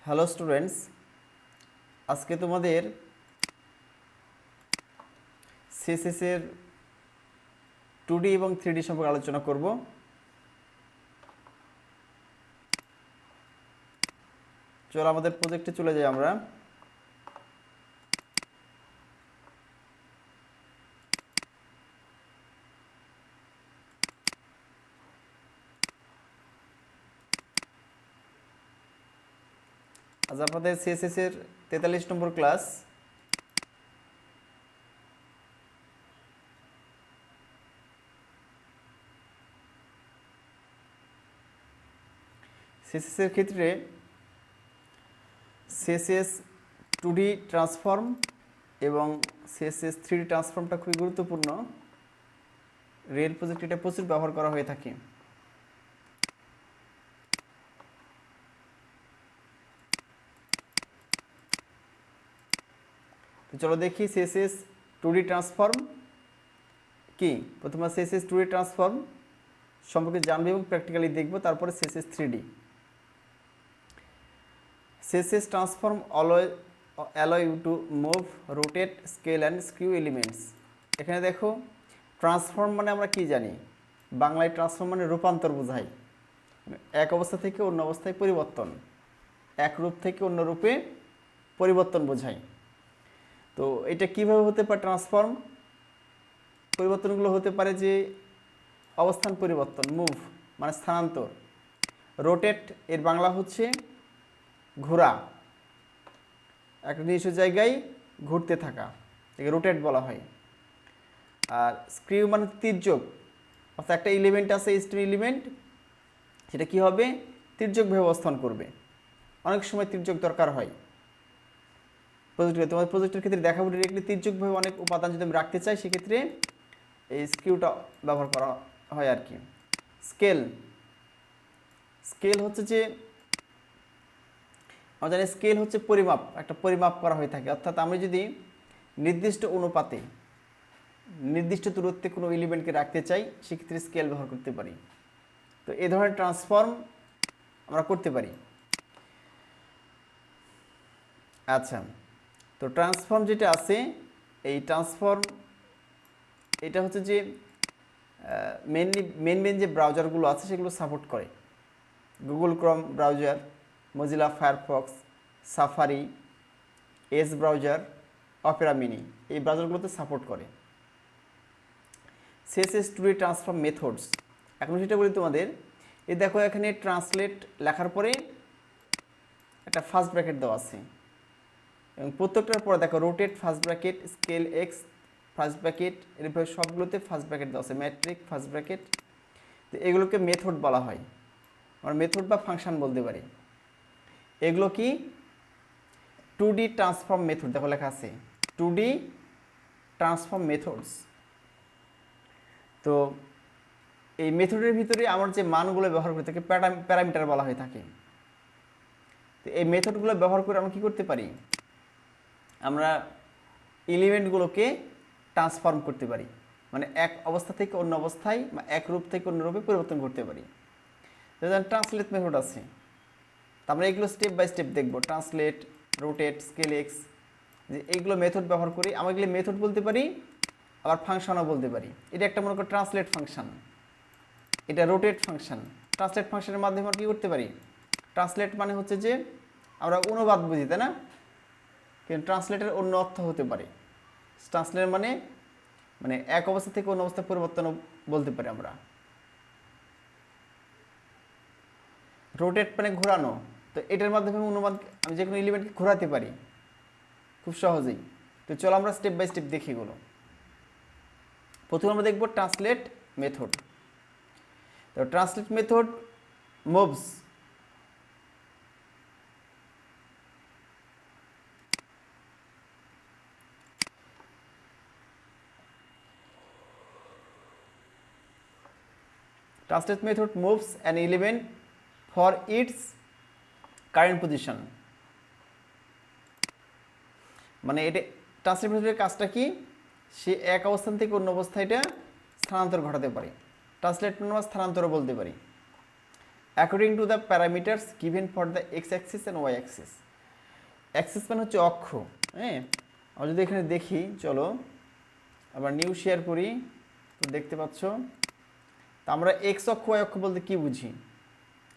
Hello students, আজকে তোমাদের CSS এর 2D এবং 3D সম্পর্কে আলোচনা করব। চলো আমাদের প্রজেক্টে চলে যাই আমরা। আজ আপনাদের সিএসএস এর 43 নম্বর ক্লাস। সিএসএস এর ক্ষেত্রে সিএসএস 2D ট্রান্সফর্ম এবং সিএসএস 3D ট্রান্সফর্মটা খুবই গুরুত্বপূর্ণ। রিয়েল প্রজেক্টে এটা প্রচুর ব্যবহার করা হয়ে থাকে। তো চলো দেখি সিএসএস 2D ট্রান্সফর্ম কি। প্রথমে সিএসএস 2D ট্রান্সফর্ম সম্পর্কে জানবো এবং প্র্যাকটিক্যালি দেখব, তারপরে CSS 3D। CSS transform allow you to move, rotate, scale and skew elements। এখানে দেখো ট্রান্সফর্ম মানে আমরা কি জানি, বাংলায় ট্রান্সফর্ম মানে রূপান্তর বোঝায়, এক অবস্থা থেকে অন্য অবস্থায় পরিবর্তন, এক রূপ থেকে অন্য রূপে পরিবর্তন বোঝায়। তো এটা কিভাবে হতে পারে ট্রান্সফর্ম? পরিবর্তনগুলো হতে পারে যে অবস্থান পরিবর্তন, মুভ মানে স্থানান্তর, রোটেট এর বাংলা হচ্ছে ঘোরা, একটা নির্দিষ্ট জায়গায় ঘুরতে থাকা, একে রোটেট বলা হয়। আর স্ক্রিউ মানে তির্যক, অর্থাৎ একটা এলিমেন্ট আছে স্টিম এলিমেন্ট, সেটা কি হবে তির্যকভাবে অবস্থান করবে। অনেক সময় তির্যক দরকার হয় প্রজেক্টে। তোমার প্রজেক্টের ক্ষেত্রে দেখাবো ডিরেক্টলি তির্যকভাবে অনেক উপাদান যদি আমি রাখতে চাই, সেক্ষেত্রে এই স্ক্রিউটা ব্যবহার করা হয় আর কি। স্কেল, স্কেল হচ্ছে যে আমরা জানি স্কেল হচ্ছে পরিমাপ, একটা পরিমাপ করা হয়ে থাকে। অর্থাৎ আমি যদি নির্দিষ্ট অনুপাতে নির্দিষ্ট দূরত্বে কোনো এলিমেন্টকে রাখতে চাই, সেক্ষেত্রে স্কেল ব্যবহার করতে পারি। তো এই ধরনের ট্রান্সফর্ম আমরা করতে পারি। আচ্ছা, তো ট্রান্সফর্ম যেটা আছে, এই ট্রান্সফর্ম এটা হচ্ছে যে মেন যে ব্রাউজারগুলো আছে সেগুলো সাপোর্ট করে। Google Chrome browser, Mozilla Firefox, Safari, Edge browser, Opera Mini, এই ব্রাউজারগুলোতে সাপোর্ট করে। সিএসএস 2D ট্রান্সফর্ম মেথডস, এখন সেটা বলি তোমাদের। এই দেখো এখানে ট্রান্সলেট লেখার পরে একটা ফার্স্ট ব্র্যাকেট দেওয়া আছে, এবং প্রত্যেকটার পরে দেখো rotate first bracket, scale x first bracket, এরপরে সবগুলোতে ফার্স্ট ব্র্যাকেট দেওয়া আছে, ম্যাট্রিক ফার্স্ট ব্র্যাকেট। তো এগুলোকে মেথড বলা হয়, আমরা মেথড বা ফাংশন বলতে পারি। এগুলো কি 2D ট্রান্সফর্ম মেথড, দেখো লেখা আছে 2D ট্রান্সফর্ম মেথডস। তো এই মেথডের ভিতরে আমার যে মানগুলো ব্যবহার করে থাকে প্যারামিটার বলা হয়ে থাকে। তো এই মেথডগুলো ব্যবহার করে আমরা কী করতে পারি, আমরা এলিমেন্টগুলোকে ট্রান্সফর্ম করতে পারি, মানে এক অবস্থা থেকে অন্য অবস্থায় বা এক রূপ থেকে অন্য রূপে পরিবর্তন করতে পারি। যেমন ট্রান্সলেট মেথড আছে, তো আমরা এগুলো স্টেপ বাই স্টেপ দেখব। ট্রান্সলেট, রোটেট, স্কেল এক্স, যে এইগুলো মেথড ব্যবহার করি। আমরা এগুলো মেথড বলতে পারি, আবার ফাংশনও বলতে পারি। এটা একটা মনে করো ট্রান্সলেট ফাংশন, এটা রোটেট ফাংশন। ট্রান্সলেট ফাংশনের মাধ্যমে আমরা কী করতে পারি, ট্রান্সলেট মানে হচ্ছে যে আমরা অনুবাদ বুঝি, তাই না? কিন্তু ট্রান্সলেটের অন্য অর্থ হতে পারে। ট্রান্সলেট মানে মানে এক অবস্থা থেকে অন্য অবস্থায় পরিবর্তনও বলতে পারি আমরা। রোটেট মানে ঘোরানো, তো এটার মাধ্যমে অনুবাদ, আমি যে কোনো এলিমেন্টকে ঘোরাতে পারি খুব সহজেই। তো চলো আমরা স্টেপ বাই স্টেপ দেখি এগুলো। প্রথমে আমরা দেখব ট্রান্সলেট মেথড। তো translate method moves, translate method moves an element for its current position। মানে এটা ট্রান্সলেট মেথডের কাজটা কি, সে এক অবস্থান থেকে অন্য অবস্থায় এটা স্থানান্তর ঘটাতে পারে। ট্রান্সলেট মানে স্থানান্তরও বলতে পারি। According to the parameters given for the X axis and Y axis. Axis মানে হচ্ছে অক্ষ, হ্যাঁ। আমরা যদি এখানে দেখি, চলো আবার নিউ শেয়ার করি, তো দেখতে পাচ্ছ। তা আমরা এক্স অক্ষ ওয়াই অক্ষ বলতে কি বুঝি?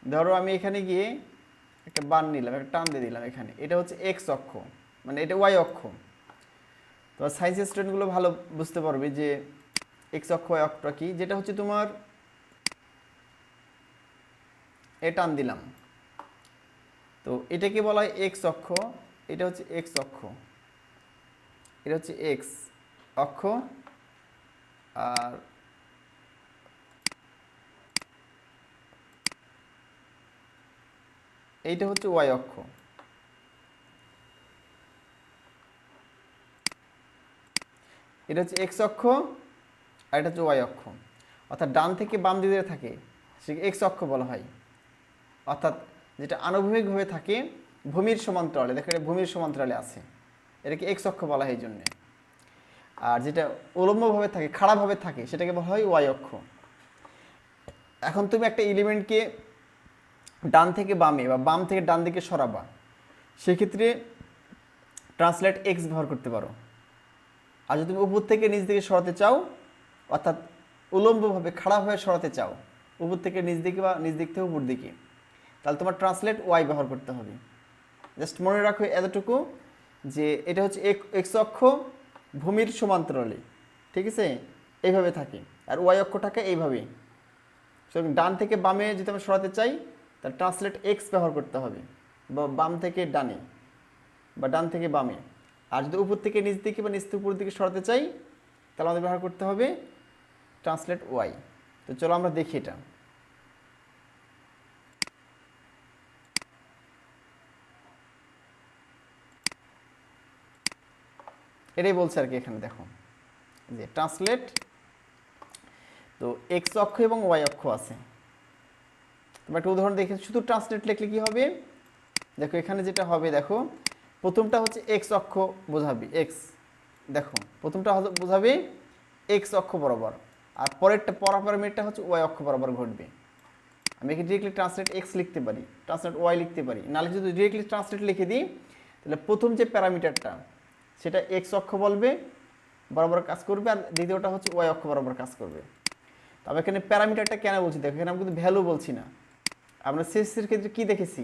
ধরো আমি এখানে গিয়ে একটা বান নিলাম, একটা টান দিয়ে দিলাম এখানে, এটা হচ্ছে এক্স অক্ষ, মানে এটা ওয়াই অক্ষ। তো সায়েন্স স্টুডেন্টগুলো ভালো বুঝতে পারবে যে এক্স অক্ষ ওয়াই অক্ষটা কি। যেটা হচ্ছে তোমার এ টান দিলাম, তো এটাকে বলা হয় এক্স অক্ষ, এটা হচ্ছে এক্স অক্ষ, এটা হচ্ছে এক্স অক্ষ, আর এইটা হচ্ছে ওয়াই অক্ষ। এটা হচ্ছে এক্স অক্ষ আর এটা হচ্ছে ওয়াই অক্ষ। অর্থাৎ ডান থেকে বাম দিকে থাকে সেটাকে এক্স অক্ষ বলা হয়। অর্থাৎ যেটা আনুভূমিকভাবে থাকে ভূমির সমান্তরালে, দেখো এটা ভূমির সমান্তরালে আছে, এটাকে এক্স অক্ষ বলা হয় এই জন্যে। আর যেটা উলম্বভাবে থাকে, খাড়াভাবে থাকে, সেটাকে বলা হয় ওয়াই অক্ষ। এখন তুমি একটা এলিমেন্টকে ডান থেকে বামে বা বাম থেকে ডান দিকে সরাবা, সেক্ষেত্রে ট্রান্সলেট এক্স ব্যবহার করতে পারো। আর যদি তুমি উপর থেকে নিচ দিকে সরাতে চাও, অর্থাৎ উলম্বভাবে খাড়াভাবে সরাতে চাও উপর থেকে নিচ দিকে বা নিচ দিক থেকে উপর দিকে, তাহলে তোমার ট্রান্সলেট ওয়াই ব্যবহার করতে হবে। জাস্ট মনে রাখো এতটুকু যে এটা হচ্ছে এক্স অক্ষ ভূমির সমান্তরালে, ঠিক আছে, এইভাবে থাকে। আর ওয়াই অক্ষটাকে এইভাবে। সুতরাং ডান থেকে বামে যদি আমরা সরাতে চাই তাহলে ট্রান্সলেট এক্স ব্যবহার করতে হবে, বা বাম থেকে ডানে বা ডান থেকে বামে। আর যদি উপর থেকে নিচ দিকে বা নিচ থেকে উপর দিকে সরাতে চাই তাহলে আমাদের ব্যবহার করতে হবে ট্রান্সলেট ওয়াই। তো চলো আমরা দেখি এটা। এটাই বলছে আর কি এখানে, দেখো যে ট্রান্সলেট, তো এক্স অক্ষ এবং ওয়াই অক্ষ আছে। তোমরা একটা উদাহরণ দেখে শুধু ট্রান্সলেট লিখলে কি হবে, দেখো এখানে যেটা হবে, দেখো প্রথমটা হচ্ছে এক্স অক্ষ বোঝাবে, এক্স, দেখো প্রথমটা বোঝাবে এক্স অক্ষ বরাবর, আর পরেরটা প্যারামিটারটা হচ্ছে ওয়াই অক্ষ বরাবর ঘটবে। আমি এখানে ডিরেক্টলি ট্রান্সলেট এক্স লিখতে পারি, ট্রান্সলেট ওয়াই লিখতে পারি, নাহলে যদি ডিরেক্টলি ট্রান্সলেট লিখে দিই তাহলে প্রথম যে প্যারামিটারটা সেটা এক্স অক্ষ বলবে, বরাবর কাজ করবে, আর দ্বিতীয়টা হচ্ছে ওয়াই অক্ষ বরাবর কাজ করবে। তবে এখানে প্যারামিটারটা কেন বলছি, দেখো এখানে আমি কিন্তু ভ্যালু বলছি না। আমরা সিএসসির ক্ষেত্রে কি দেখেছি,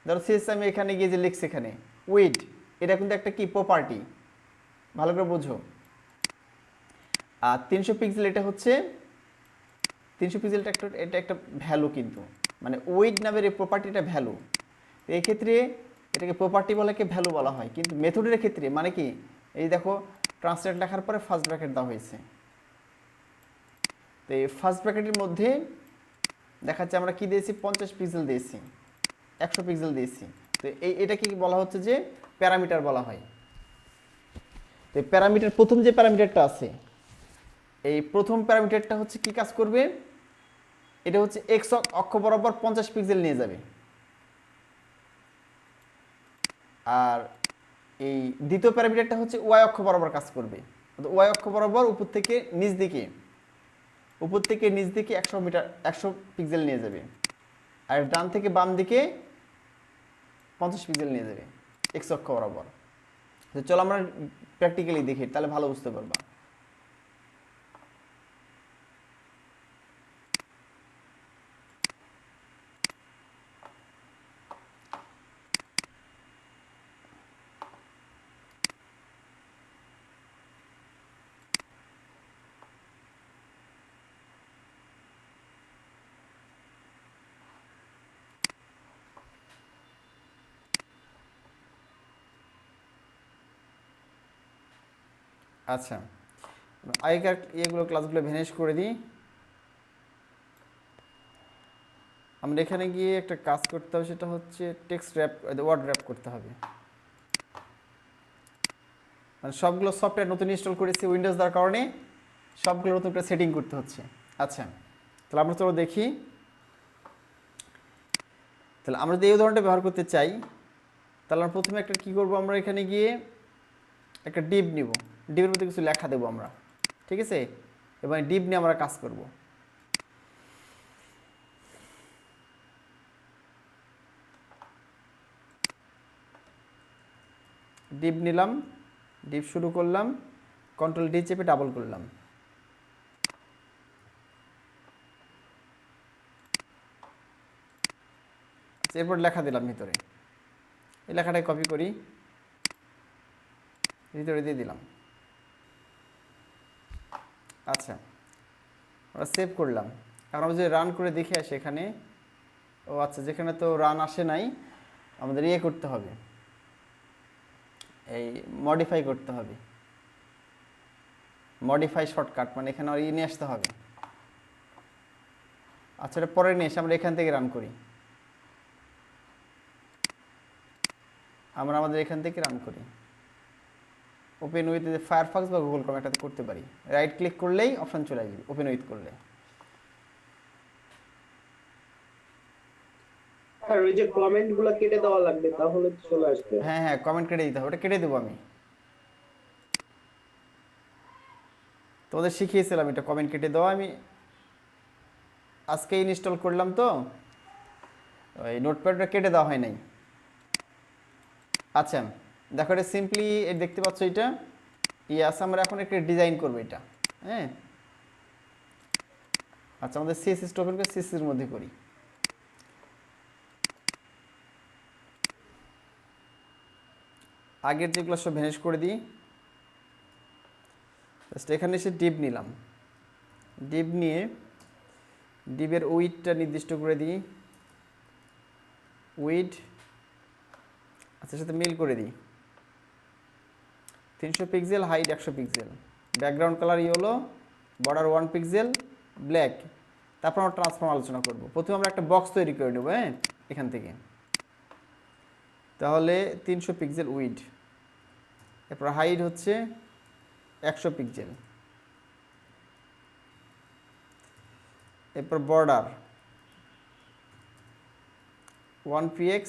ধরো সিএসসি আমি এখানে গিয়ে যে লিখছি এখানে উইড, এটা কিন্তু একটা কি প্রপার্টি, ভালো করে বোঝো। আর 300 পিক্সেল এটা হচ্ছে 300 পিক্সেলটা এটা একটা ভ্যালু, কিন্তু মানে উইড নামের এই প্রপার্টিটা ভ্যালু। তো এই ক্ষেত্রে এটাকে প্রপার্টি বলাকে ভ্যালু বলা হয়, কিন্তু মেথডের ক্ষেত্রে মানে কি, এই দেখো ট্রান্সলেট লেখার পরে ফার্স্ট ব্র্যাকেট দেওয়া হয়েছে। তো এই ফার্স্ট ব্র্যাকেটের মধ্যে দেখাচ্ছে আমরা কি দিয়েছি, 50 পিক্সেল দিয়েছি, 100 পিক্সেল দিয়েছি। তো এটাকে বলা হচ্ছে যে প্যারামিটার বলা হয়। তো প্যারামিটার প্রথম যে প্যারামিটারটা আছে, এই প্রথম প্যারামিটারটা হচ্ছে কি কাজ করবে, এটা হচ্ছে এক্স অক্ষ বরাবর 50 পিক্সেল নিয়ে যাবে। আর এই দ্বিতীয় প্যারামিটারটা হচ্ছে ওয়াই অক্ষ বরাবর কাজ করবে। ওয়াই অক্ষ বরাবর উপর থেকে নিচ দিকে 100 পিক্সেল নিয়ে যাবে, আর ডান থেকে বাম দিকে 50 পিক্সেল নিয়ে যাবে এক্স অক্ষ বরাবর। তো চলো আমরা প্র্যাকটিক্যালি দেখি, তাহলে ভালো বুঝতে পারবা। আচ্ছা, আগেকার এগুলো ক্লাসগুলো ভ্যানিশ করে দিই। আমরা এখানে গিয়ে একটা কাজ করতে হবে, সেটা হচ্ছে টেক্সট র্যাপ, ওয়ার্ড র্যাপ করতে হবে। মানে সবগুলো সফটওয়্যার নতুন ইনস্টল করেছি উইন্ডোজ দেওয়ার কারণে, সবগুলো নতুন করে সেটিং করতে হচ্ছে। আচ্ছা, তাহলে আমরা চলো দেখি। তাহলে আমরা যদি এই উদাহরণটা ব্যবহার করতে চাই, তাহলে আমরা প্রথমে একটা কী করবো, আমরা এখানে গিয়ে একটা ডিপ নিব, ডিপের মধ্যে কিছু লেখা দেবো আমরা, ঠিক আছে, এবং ডিপ নিয়ে আমরা কাজ করব। ডিপ নিলাম, ডিপ শুরু করলাম, কন্ট্রোল ডি চেপে ডাবল করলাম। এরপর লেখা দিলাম ভিতরে, এই লেখাটাই কপি করি, ভিতরে দিয়ে দিলাম। আচ্ছা, আমরা সেভ করলাম। এখন আমরা যদি রান করে দেখে আসি এখানে, ও আচ্ছা, যেখানে তো রান আসে নাই, আমাদের ইয়ে করতে হবে, এই মডিফাই করতে হবে, মডিফাই শর্টকাট, মানে এখানে আর নিয়ে আসতে হবে। আচ্ছা, এটা পরে নিয়ে এসে আমরা এখান থেকে রান করি, আমরা আমাদের এখান থেকে রান করি। ওপেন উইথ ফায়ারফক্স বা গুগল ক্রোম একটাতে করতে পারি, রাইট ক্লিক করলেই অপশন চলে আসবে ওপেন উইথ করলে। আর ওই যে কমেন্টগুলো কেটে দেওয়া লাগবে, তাহলে চলে আসবে। হ্যাঁ হ্যাঁ, কমেন্ট কেটে দিতে হবে, ওটা কেটে দেবো আমি। তোমাদের শিখিয়েছিলাম এটা কমেন্ট কেটে দেওয়া, আমি আজকে ইনস্টল করলাম তো ওই নোটপ্যাডটা কেটে দেওয়া হয় নাই। আচ্ছা দেখো, এটা সিম্পলি দেখতে পাচ্ছ, এটা আছে। আমরা এখন একটা ডিজাইন করবো এটা, হ্যাঁ। আচ্ছা, আমাদের সিএসএস ওপেন করে সিএসএস এর মধ্যে করি। আগের যেগুলো সব ভ্যানিশ করে দিই। জাস্ট এখানে এসে ডিপ নিলাম, ডিপ নিয়ে ডিপের উইডটা নির্দিষ্ট করে দিই, উইড আচ্ছা সাথে মিল করে দিই 300 pixel, height 100 pixel, background colour yellow, border 1 pixel, black. তারপর আমরা ট্রান্সফর্ম আলোচনা করব। প্রথমে আমরা একটা বক্স তৈরি করে নেব, হ্যাঁ, এখান থেকে। তাহলে 300 পিক্সেল উইড, এরপর হাইট হচ্ছে 100 পিক্সেল, এরপর border 1px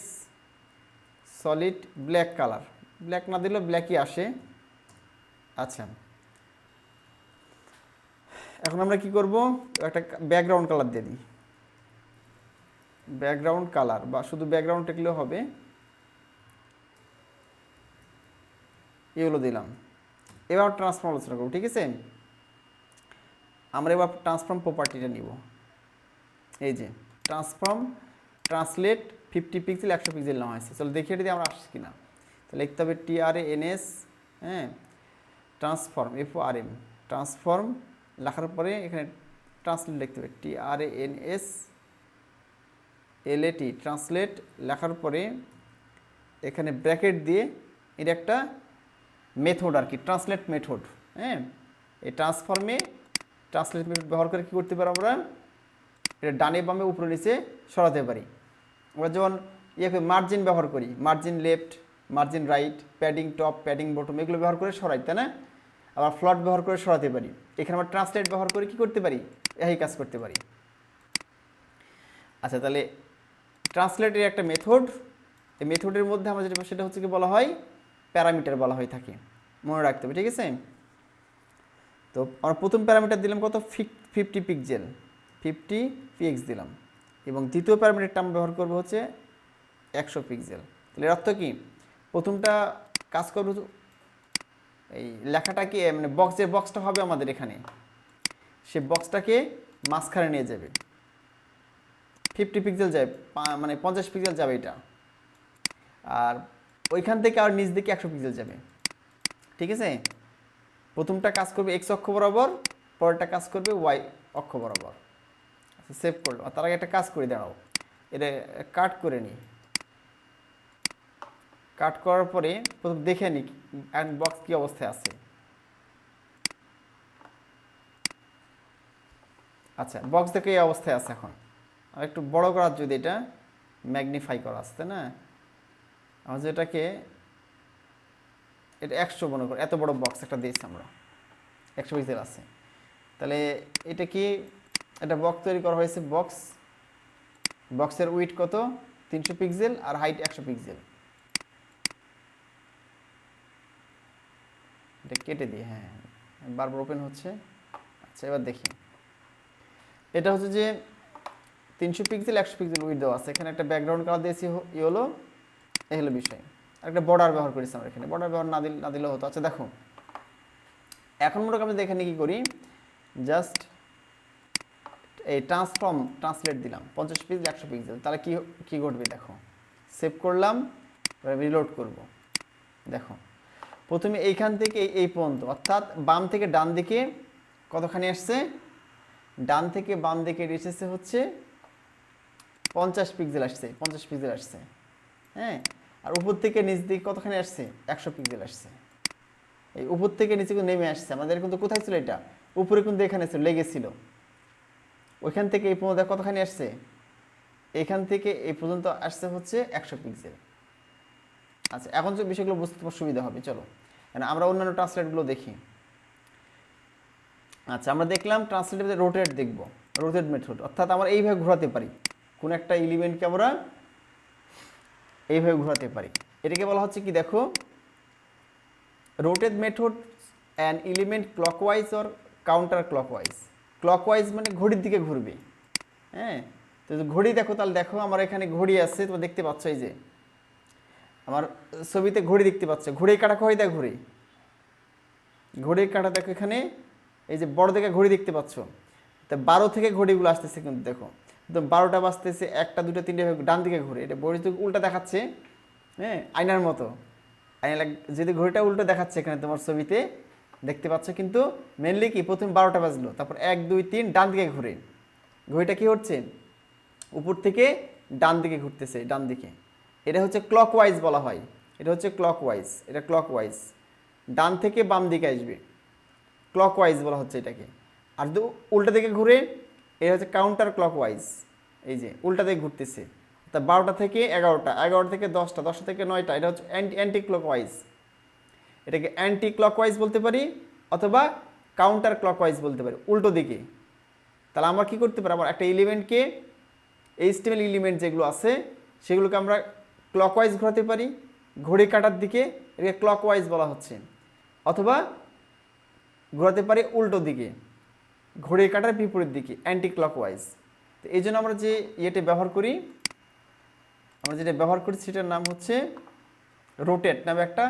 solid black colour, black না দিলেও ব্ল্যাকই আসে। আচ্ছা, এখন আমরা কি করব, একটা ব্যাকগ্রাউন্ড কালার দিয়ে দিই, ব্যাকগ্রাউন্ড কালার বা শুধু ব্যাকগ্রাউন্ড লিখলেও হবে, এগুলো দিলাম। এবার ট্রান্সফর্ম আলোচনা করব, ঠিক আছে। আমরা এবার ট্রান্সফর্ম প্রপার্টিটা নিব, এই যে ট্রান্সফর্ম ট্রান্সলেট 50 পিক্সেল 100 পিক্সেল নেওয়া হয়েছে। চলো দেখিয়ে দিই আমরা আসছি কিনা। তো লিখতে হবে TRANS, হ্যাঁ, ট্রান্সফর্ম FORM, ট্রান্সফর্ম লেখার পরে এখানে ট্রান্সলেট লিখতে হবে TRANSLAT, ট্রান্সলেট লেখার পরে এখানে ব্র্যাকেট দিয়ে এর একটা মেথড আর কি, ট্রান্সলেট মেথড, হ্যাঁ। এই ট্রান্সফর্মে ট্রান্সলেট মেথড ব্যবহার করে কী করতে পারি আমরা, এটা ডানে বামে উপরে নিচে সরাতে পারি। আমরা যেমন মার্জিন ব্যবহার করি, margin left, margin right, padding top, padding bottom, এগুলো ব্যবহার করে সরাই, তাই না। আবার ফ্লট ব্যবহার করে সরাতে পারি। এখানে আমরা ট্রান্সলেট ব্যবহার করে কী করতে পারি, এই কাজ করতে পারি। আচ্ছা, তাহলে ট্রান্সলেটের একটা মেথড, এই মেথডের মধ্যে আমরা যেটা সেটা হচ্ছে কি বলা হয়, প্যারামিটার বলা হয়ে থাকে, মনে রাখতে হবে, ঠিক আছে। তো আমরা প্রথম প্যারামিটার দিলাম কত, 50 পিক্সেল, 50 px দিলাম, এবং দ্বিতীয় প্যারামিটারটা আমরা ব্যবহার করবো হচ্ছে 100 পিক্সেল। তাহলে এর অর্থ কি, প্রথমটা কাজ করবো, এই লেখাটাকে মানে বক্সটা হবে আমাদের এখানে, সে বক্সটাকে মাঝখানে নিয়ে যাবে, 50 পিক্সেল যাবে, মানে 50 পিক্সেল যাবে এটা, আর ওইখান থেকে আর নিচ দিকে 100 পিক্সেল যাবে, ঠিক আছে। প্রথমটা কাজ করবে x অক্ষ বরাবর, পরেরটা কাজ করবে y অক্ষ বরাবর। সেভ করলো, আর তার আগে একটা কাজ করে দাঁড়াও, এটা কাট করে নিই। কাট করার পরে প্রথম দেখে নিই বক্স কি অবস্থায় আছে। আচ্ছা, বক্স দেখে এই অবস্থায় আছে। এখন আর একটু বড় করার, যদি এটা ম্যাগনিফাই করা আসতে না, আমরা যেটাকে এটা 100 মনে করি, এত বড় বক্স একটা দিয়েছি আমরা, 100 পিক্সেল আছে। তাহলে এটা কি, একটা বক্স তৈরি করা হয়েছে, বক্সের উইডথ কত, 300 পিক্সেল, আর হাইট 100 পিক্সেল। এটা কেটে দিই, হ্যাঁ, বারবার ওপেন হচ্ছে। আচ্ছা, এবার দেখি, এটা হচ্ছে যে 300 পিক্সেল 100 পিক্সেল উইডথ দেওয়া আছে, এখানে একটা ব্যাকগ্রাউন্ড কালার দিয়েছি ইয়েলো, এই হলো বিষয়। একটা বর্ডার ব্যবহার করেছি আমরা এখানে, বর্ডার ব্যবহার না দিলেও হতো। আচ্ছা দেখো, এখন মনে করি এখানে কি করি, জাস্ট এই ট্রান্সলেট দিলাম 50 পিক্সেল 100 পিক্সেল, তাহলে কি কি ঘটবে দেখো। সেভ করলাম, রিলোড করব। দেখো প্রথমে এইখান থেকে এই পর্যন্ত, অর্থাৎ বাম থেকে ডান দিকে কতখানি আসছে, ডান থেকে বাম দিকে এসেছে হচ্ছে 50 পিক্সেল আসছে, 50 পিক্সেল আসছে। হ্যাঁ, আর উপর থেকে নিচ দিকে কতখানি আসছে, 100 পিক্সেল আসছে। এই উপর থেকে নিচে কিন্তু নেমে আসছে আমাদের, কিন্তু কোথায় ছিল এটা, উপরে কিন্তু এখানে ছিল, লেগেছিল। ওইখান থেকে এই পর্যন্ত কতখানি আসছে, এখান থেকে এই পর্যন্ত আসছে হচ্ছে 100 পিক্সেল। আচ্ছা এখন যে বিষয়গুলো বুঝতে তোমার সুবিধা হবে, চলো আমরা অন্যান্য ট্রান্সলেটগুলো দেখি। আচ্ছা আমরা দেখলাম ট্রান্সলেটে রোটেট দেখব, রোটেট মেথড, অর্থাৎ আমরা এইভাবে ঘোরাতে পারি, কোন একটা এলিমেন্টকে আমরা এইভাবে ঘোরাতে পারি। এটাকে বলা হচ্ছে কি দেখো, rotate method an element clockwise or counter clockwise. Clockwise মানে ঘড়ির দিকে ঘুরবে। হ্যাঁ, তো ঘড়ি দেখো, তাহলে দেখো আমার এখানে ঘড়ি আছে, তোমরা দেখতে পাচ্ছ, এই যে আমার ছবিতে ঘড়ি দেখতে পাচ্ছ, ঘড়ি কাটা কয় দেখ, ঘড়ির কাটা দেখো এখানে, এই যে বড় দেখে ঘড়ি দেখতে পাচ্ছ, তা 12 থেকে ঘড়িগুলো আসতেছে কিন্তু দেখো, তো 12টা বাজতেছে, 1টা 2টা 3টে ডান দিকে ঘুরে, এটা বড়ি তো উল্টা দেখাচ্ছে। হ্যাঁ, আয়নার মতো, আয়না যদি ঘড়িটা উল্টো দেখাচ্ছে এখানে তোমার ছবিতে দেখতে পাচ্ছ, কিন্তু মেনলি কি প্রথম 12টা বাজলো, তারপর 1 2 3 ডান দিকে ঘুরে, ঘড়িটা কি হচ্ছে উপর থেকে ডান দিকে ঘুরতেছে, ডান দিকে। এটা হচ্ছে ক্লকওয়াইজ বলা হয়, এটা হচ্ছে ক্লকওয়াইজ, এটা ক্লকওয়াইজ, ডান থেকে বাম দিকে আসবে, ক্লকওয়াইজ বলা হচ্ছে এটাকে। আর উল্টা দিকে ঘুরে, এটা হচ্ছে কাউন্টার ক্লকওয়াইজ, এই যে উল্টা দিকে ঘুরতেছে, তা 12টা থেকে 11টা, 11টা থেকে 10টা, 10টা থেকে 9টা, এটা হচ্ছে অ্যান্টি ক্লকওয়াইজ। এটাকে অ্যান্টি ক্লকওয়াইজ বলতে পারি অথবা কাউন্টার ক্লকওয়াইজ বলতে পারি, উল্টো দিকে। তাহলে আমরা কি করতে পারি, আমার একটা এলিমেন্টকে, এইচটিএমএল এলিমেন্ট যেগুলো আছে সেগুলোকে আমরা ক্লকওয়াইজ ঘোরাতে পারি, ঘড়ি কাটার দিকে, এটাকে ক্লকওয়াইজ বলা হচ্ছে, অথবা ঘোরাতে পারি উল্টো দিকে, ঘড়ি কাটার বিপরীত দিকে, অ্যান্টি ক্লকওয়াইজ। তো এই জন্য আমরা যে ইয়েটা ব্যবহার করি, আমরা যেটা ব্যবহার করি সেটার নাম হচ্ছে রোটেট নামে একটা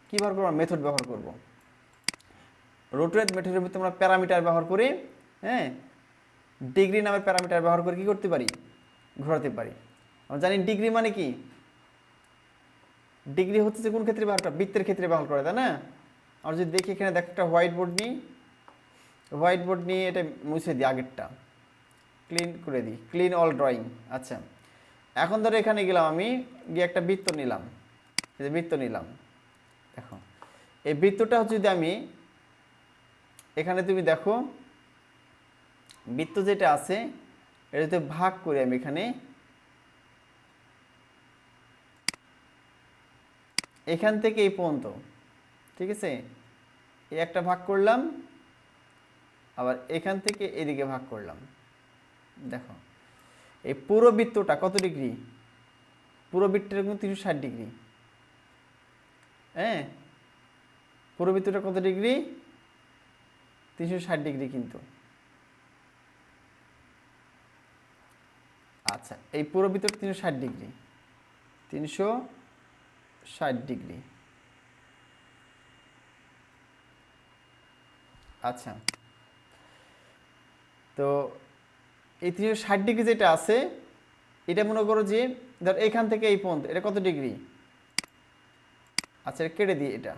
কী ব্যবহার করবো, মেথড ব্যবহার করব। রোটেট মেথডের ভিতরে আমরা প্যারামিটার ব্যবহার করি, হ্যাঁ, ডিগ্রি নামের প্যারামিটার ব্যবহার করে কী করতে পারি, ঘোরাতে পারি। আমরা জানি ডিগ্রি মানে কি, ডিগ্রি হচ্ছে যে কোন ক্ষেত্রে ব্যবহার করা, বৃত্তের ক্ষেত্রে ব্যবহার করে, তাই না। আর যদি দেখি এখানে দেখো একটা হোয়াইট বোর্ড নিয়ে এটা মুছে দিই, আগেরটা ক্লিন করে দিই, ক্লিন অল ড্রয়িং। আচ্ছা এখন ধরো এখানে গেলাম, আমি গিয়ে একটা বৃত্ত নিলাম, এই যে বৃত্ত নিলাম, দেখো এই বৃত্তটা হচ্ছে, যদি আমি এখানে তুমি দেখো বৃত্ত যেটা আছে এটা যদি ভাগ করি আমি এখানে, এখান থেকে এই পর্যন্ত, ঠিক আছে, এই একটা ভাগ করলাম, আবার এখান থেকে এদিকে ভাগ করলাম। দেখো এই পুরো বৃত্তটা কত ডিগ্রি, পুরো বৃত্তটা কিন্তু 360 ডিগ্রি। হ্যাঁ, পুরো বৃত্তটা কত ডিগ্রি, 360 ডিগ্রি কিন্তু। আচ্ছা এই পুরো বৃত্তটা 360 ডিগ্রি, 360 ডিগ্রি। আচ্ছা তো এই 360 ডিগ্রি যেটা আছে, এটা মনে করো যে ধর এখান থেকে এই পর্যন্ত, এটা কত ডিগ্রি। আচ্ছা এটা কেটে দিই, এটা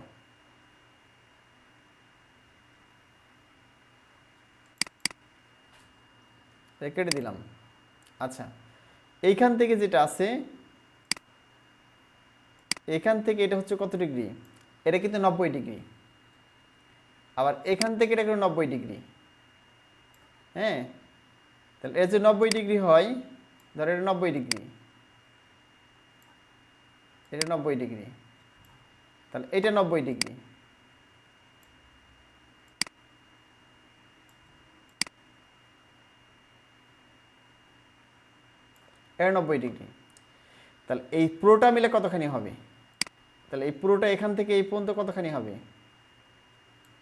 কেটে দিলাম। আচ্ছা এইখান থেকে যেটা আছে, এখান থেকে এটা হচ্ছে কত ডিগ্রি, এটা কিন্তু 90 ডিগ্রি। আবার এখান থেকে এটা কিন্তু 90 ডিগ্রি। হ্যাঁ, তাহলে এটা যদি 90 ডিগ্রি হয়, ধর এটা 90 ডিগ্রি, এটা 90 ডিগ্রি, তাহলে এটা 90 ডিগ্রি। এটা 90 ডিগ্রি, তাহলে এই পুরোটা মিলে কতখানি হবে, তাহলে এই পুরোটা এখান থেকে এই পর্যন্ত কতখানি হবে,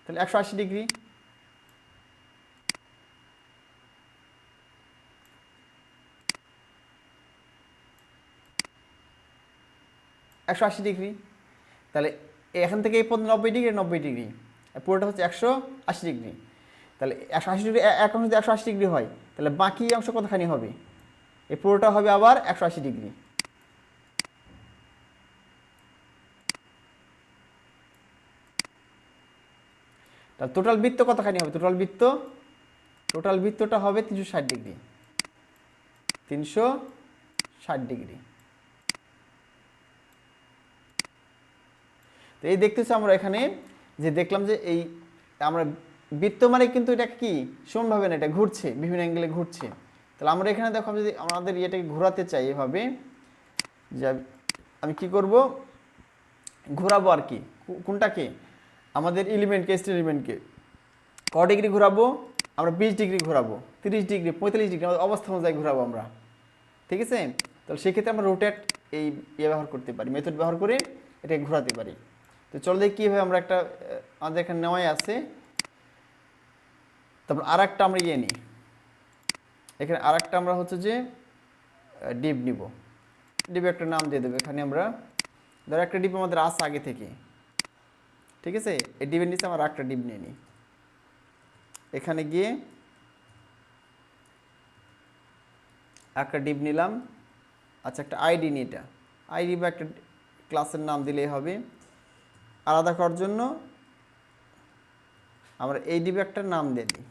তাহলে 180 ডিগ্রি। 180 ডিগ্রি। তাহলে এখান থেকে এই পর্যন্ত 90 ডিগ্রি, পুরোটা হচ্ছে 180 ডিগ্রি। তাহলে 180 ডিগ্রি এখন যদি 180 ডিগ্রি হয়, তাহলে বাকি অংশ কতখানি হবে? এই পুরোটা হবে আবার 180 ডিগ্রি। তাহলে টোটাল বৃত্ত কতখানি হবে? টোটাল বৃত্তটা হবে 360 ডিগ্রি। 360 ডিগ্রি। তো এই দেখতেছি আমরা এখানে যে দেখলাম যে এই আমরা বৃত্ত মানে কিন্তু এটা কি সমানভাবে না, এটা ঘুরছে, বিভিন্ন অ্যাঙ্গেলে ঘুরছে। তাহলে আমরা এখানে দেখো যদি আমাদের এটাকে ঘোরাতে চাই এভাবে, যে আমি কি করব, ঘোরাবো আর কি, কোনটাকে, আমাদের এলিমেন্টকে, স্টেট এলিমেন্টকে ক ডিগ্রি ঘোরাবো? আমরা 20 ডিগ্রি ঘোরাবো, 30 ডিগ্রি, 45 ডিগ্রি, আমাদের অবস্থা অনুযায়ী ঘোরাবো আমরা, ঠিক আছে? তাহলে সেক্ষেত্রে আমরা রোটেট এই ব্যবহার করতে পারি, মেথড ব্যবহার করে এটাকে ঘোরাতে পারি। তো চলো দেখি কীভাবে আমরা একটা, আমাদের এখানে নেওয়াই আছে। তারপর আর একটা আমরা নিই, এখানে আর একটা আমরা হচ্ছে যে ডিপ নিব, ডিপ একটা নাম দিয়ে দেবো এখানে আমরা, ধরো একটা ডিপ আমাদের আছে আগে থেকে, ঠিক আছে? এই ডিপের নিচে আমরা একটা ডিপ নিয়ে নিই, এখানে গিয়ে একটা ডিপ নিলাম। আচ্ছা, একটা আইডি নিই, এটা আইডি বা একটা ক্লাসের নাম দিলেই হবে। আলাদা করার জন্য আমরা এই ডিপে একটা নাম দিয়ে দিই,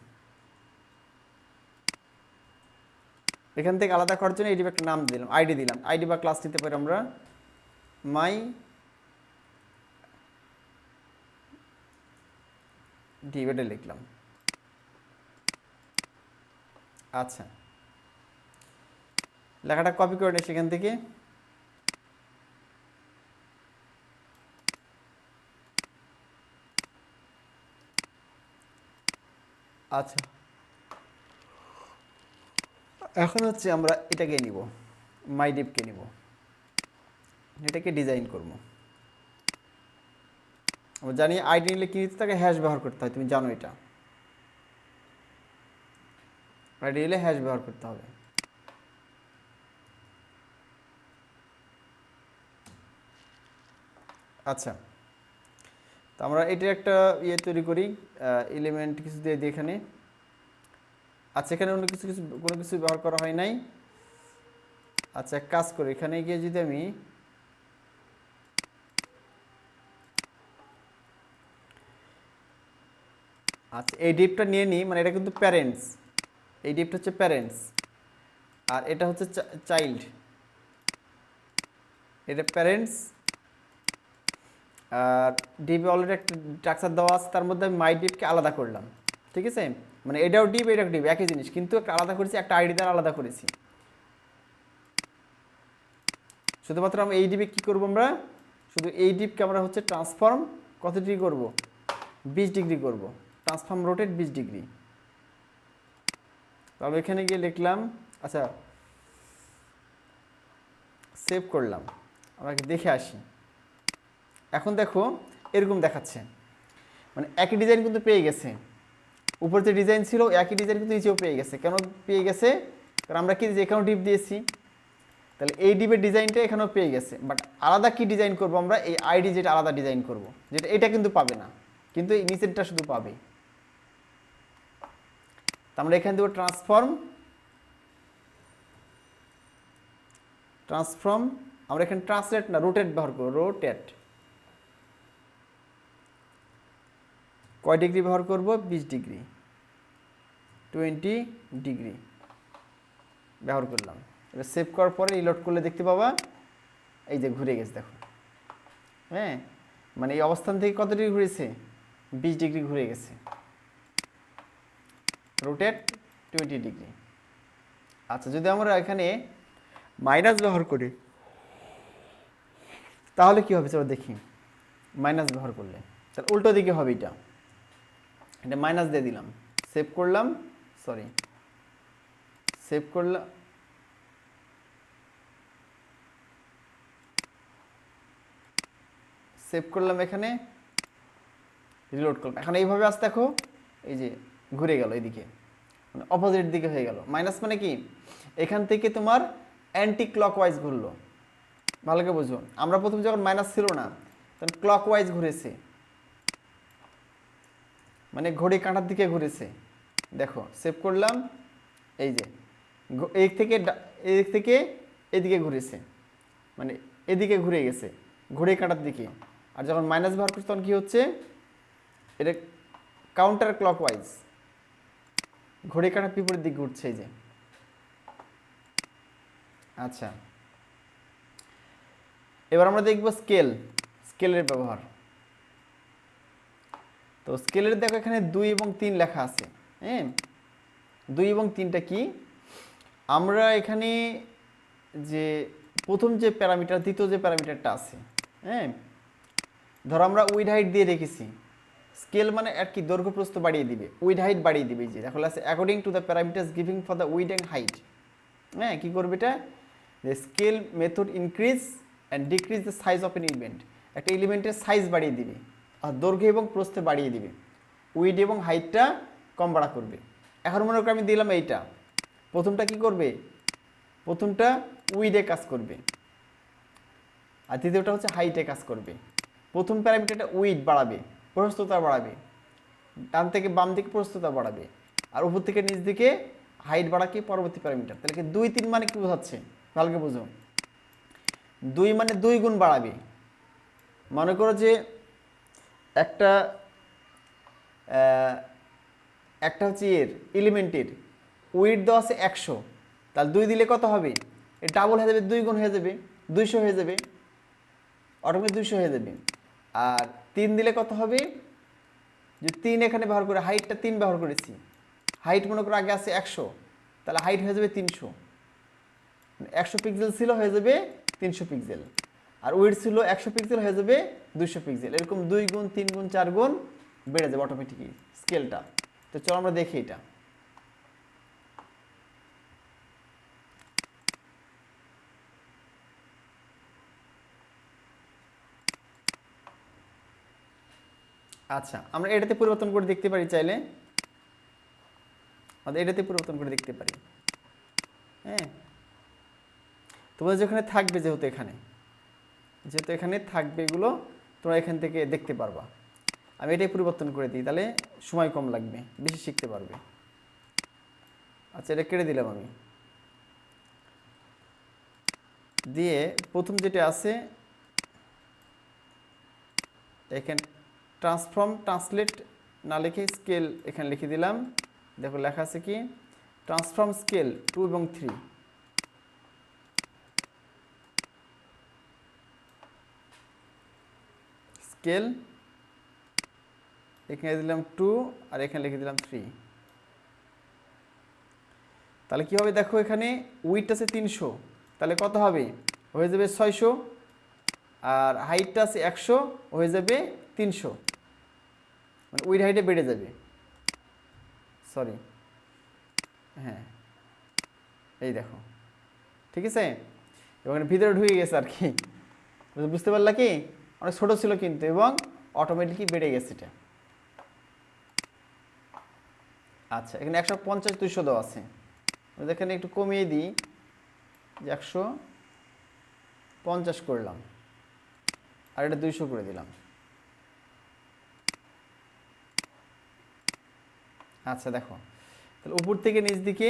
এখান থেকে আলাদা করার জন্য এই ডিপে একটা নাম দিলাম, আইডি দিলাম। আইডি বা ক্লাস দিতে পারি আমরা মাই ডিপ, এটা লিখলাম। আচ্ছা, লেখাটা কপি করে নিই সেখান থেকে। আচ্ছা, এখন হচ্ছে আমরা এটাকে নিব, মাই ডিপকে নিব, এটাকে ডিজাইন করব। আমরা জানি আইডি নিলে কি দিতে থাকে, হ্যাশ ব্যবহার করতে হয়, তুমি জানো এটা। আইডি নিলে হ্যাশ ব্যবহার করতে হবে। আচ্ছা, তো আমরা এটার একটা ইয়ে তৈরি করি, এলিমেন্ট কিছু দিয়ে দিই এখানে। আচ্ছা, এখানে অন্য কোনো কিছু ব্যবহার করা হয় নাই। আচ্ছা, এক কাজ করি, এখানে গিয়ে যদি আমি আচ্ছা এই ডিপটা নিয়ে নিই, মানে এটা কিন্তু প্যারেন্টস, এই ডিপটা হচ্ছে প্যারেন্টস আর এটা হচ্ছে চাইল্ড, এটা প্যারেন্টস। আর ডিপে অলরেডি একটা স্ট্রাকচার দেওয়া আছে, তার মধ্যে আমি মাই ডিপকে আলাদা করলাম, ঠিক আছে? মানে এটাও ডিপ, এটাও ডিপ, একই জিনিস, কিন্তু একটা আলাদা করেছি, একটা আইডি দ্বারা আলাদা করেছি। শুধুমাত্র আমরা এই ডিপে কী করবো, আমরা শুধু এই ডিপকে আমরা হচ্ছে ট্রান্সফর্ম কত ডিগ্রি করবো, 20 ডিগ্রি করবো, ট্রান্সফর্ম রোটেট 20 ডিগ্রি। তাহলে এখানে গিয়ে লিখলাম, আচ্ছা সেভ করলাম, আমরা দেখে আসি। এখন দেখো এরকম দেখাচ্ছে, মানে একই ডিজাইন কিন্তু পেয়ে গেছে, উপর যে ডিজাইন ছিল একই ডিজাইন কিন্তু নিচেও পেয়ে গেছে। কেন পেয়ে গেছে? কারণ আমরা কি এখানেও ডিপ দিয়েছি, তাহলে এই ডিপের ডিজাইনটা এখানেও পেয়ে গেছে। বাট আলাদা কি ডিজাইন করব আমরা, এই আইডি যেটা আলাদা ডিজাইন করব, যেটা এটা কিন্তু পাবে না, কিন্তু এই নিচেরটা শুধু পাবে। তা আমরা এখানে দেবো ট্রান্সফর্ম, আমরা এখানে ট্রান্সলেট না রোটেট ব্যবহার করবো, রোটেট। কয় ডিগ্রি ব্যবহার করব? 20 ডিগ্রি, 20 ডিগ্রি ব্যবহার করলাম। এবার সেভ করার পরে রিলোড করলে দেখতে পাবা এই যে ঘুরে গেছে, দেখো। হ্যাঁ, মানে এই অবস্থান থেকে কত ডিগ্রি ঘুরেছে? 20 ডিগ্রি ঘুরে গেছে, রোটেট 20 ডিগ্রি। আচ্ছা, যদি আমরা এখানে মাইনাস ব্যবহার করি তাহলে কি হবে চলো দেখি। মাইনাস ব্যবহার করলে তাহলে উল্টো দিকে হবে, এটা মাইনাস দিয়ে দিলাম, সেভ করলাম, সেভ করলাম, এখানে রিলোড করলাম। এখন এইভাবে আসতে দেখো, এই যে ঘুরে গেল এইদিকে, মানে অপোজিট দিকে হয়ে গেল। মাইনাস মানে কি, এখান থেকে তোমার অ্যান্টি ক্লকওয়াইজ ঘুরলো। ভালো করে বুঝো, আমরা প্রথম যখন মাইনাস ছিল না তখন ক্লকওয়াইজ ঘুরেছে, মানে ঘড়ি কাঁটার দিকে ঘুরেছে। দেখো সেভ করলাম, এই যে এদিক থেকে এদিকে ঘুরেছে, মানে এদিকে ঘুরে গেছে ঘড়ি কাঁটার দিকে। আর যখন মাইনাস ব্যবহার করছি তখন কী হচ্ছে, এটা কাউন্টার ক্লকওয়াইজ, ঘড়ি কাঁটার বিপরীত দিকে ঘুরছে। এই যে আচ্ছা, এবার আমরা দেখব স্কেলের ব্যবহার। তো স্কেলের দেখো এখানে 2 এবং 3 লেখা আছে। হ্যাঁ, 2 এবং 3টা কি, আমরা এখানে যে প্রথম যে প্যারামিটার, দ্বিতীয় যে প্যারামিটারটা আছে, হ্যাঁ, ধরো আমরা উইড হাইট দিয়ে রেখেছি। স্কেল মানে আর কি, দৈর্ঘ্য প্রস্থ বাড়িয়ে দিবে, উইড হাইট বাড়িয়ে দিবে। যে দেখো আছে according to the parameters giving for the weed and height. হ্যাঁ, কী করবে এটা, যে scale method increase and decrease the size of N element, একটা এলিমেন্টের সাইজ বাড়িয়ে দিবে আর দৈর্ঘ্য এবং প্রস্থে বাড়িয়ে দিবে, উইড এবং হাইটটা কম বাড়া করবে। এখন মনে করো আমি দিলাম এইটা, প্রথমটা কি করবে, প্রথমটা উইডে কাজ করবে আর দ্বিতীয়টা হচ্ছে হাইটে কাজ করবে। প্রথম প্যারামিটারটা উইড বাড়াবে, প্রশস্ততা বাড়াবে, ডান থেকে বাম দিকে প্রশস্ততা বাড়াবে, আর উপর থেকে নিচ দিকে হাইট বাড়াকে পরবর্তী প্যারামিটার। তাহলে কি 2 3 মানে কি বোঝাচ্ছে, ভালো করে বুঝো। 2 মানে 2 গুণ বাড়াবে। মনে করো যে একটা হচ্ছে এলিমেন্টের উইড দেওয়া আছে 100, তাহলে 2 দিলে কত হবে, এ ডাবল হয়ে যাবে, 2 গুণ হয়ে যাবে, 200 হয়ে যাবে, অটোমেটিক 200 হয়ে যাবে। আর 3 দিলে কত হবে, যে 3 এখানে ব্যবহার করে, হাইটটা 3 ব্যবহার করেছি, হাইট মনে করো আগে আছে 100, তাহলে হাইট হয়ে যাবে 300, 100 পিক্সেল ছিল হয়ে যাবে 300 পিক্সেল, আর উইড ছিল 100 পিক্সেল হয়ে যাবে 200 পিক্সেল। এরকম 2 গুণ 3 গুণ 4 গুণ বেড়ে যাবে অটোমেটিকই স্কেলটা। তো চলো আমরা দেখি এটা। আচ্ছা, আমরা এটাতে পরিবর্তন করে দেখতে পারি চাইলে, আমাদের এটাতে পরিবর্তন করে দেখতে পারি। হ্যাঁ, তোমাদের যেখানে থাকবে, যেহেতু এখানে থাকবে এগুলো, তোমরা এখান থেকে দেখতে পারবা। আমি এটাই পরিবর্তন করে দিই, তাহলে সময় কম লাগবে, বেশি শিখতে পারবে। আচ্ছা, এটা কেটে দিলাম আমি, দিয়ে প্রথম যেটা আছে এখানে ট্রান্সলেট না লিখে স্কেল এখানে লিখে দিলাম। দেখো লেখা আছে কি, ট্রান্সফর্ম স্কেল 2 এবং 3। স্কেল এখানে দিলাম 2 আর এখানে লিখে দিলাম 3। তাহলে কি হবে, দেখো এখানে উইডটা আছে 300, তাহলে কত হবে, হয়ে যাবে 600, আর হাইটটা আছে 100, হয়ে যাবে 300, মানে উইড হাইটে বেড়ে যাবে। সরি, হ্যাঁ এই দেখো, ঠিক আছে, ওখানে ভিতরে ঢুকে গেছে আর কি, বুঝতে পারলা কি, অনেক ছোটো ছিল কিন্তু, এবং অটোমেটিকই বেড়ে গেছে এটা। আচ্ছা, এখানে 150 200 দেওয়া আছে, এখানে একটু কমিয়ে দিই, যে 150 করলাম, আর এটা 200 করে দিলাম। আচ্ছা দেখো, তাহলে উপর থেকে নিচ দিকে